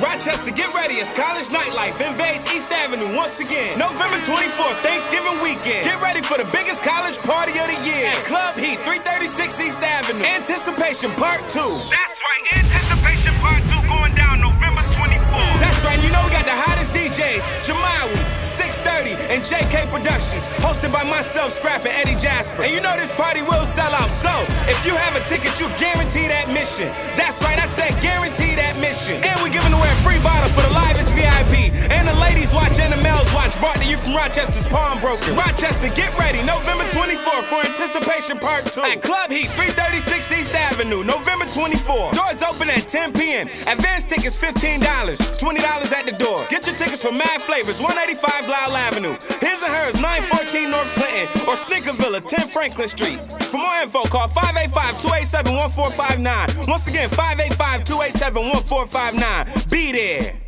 Rochester, get ready, it's college nightlife. Invades East Avenue once again. November 24th, Thanksgiving weekend. Get ready for the biggest college party of the year at Club Heat, 336 East Avenue. Anticipation Part 2. That's right, Anticipation Part 2 going down November 24th. That's right, you know we got the hottest DJs, Jamawi, 630, and JK Productions, hosted by myself, Scrap, and Eddie Jasper. And you know this party will sell out, so if you have a ticket, you guarantee admission. That's right, I said guaranteed admission. And we're giving away a free bottle for the livest VIP. And the ladies watch and the males watch, brought to you from Rochester's Pawnbrokers. Rochester, get ready, November 24th for Anticipation Part 2 at Club Heat, 336 East Avenue, November 24th. Doors open at 10 p.m. Advance tickets $15, $20 at the door. Get your tickets from Mad Flavors, 185 Lyle Avenue. His and Hers, 914 North Clinton, or Snickerville, 10 Franklin Street. For more info, call 585-287-1459. Once again, 585-287-1459. Be there.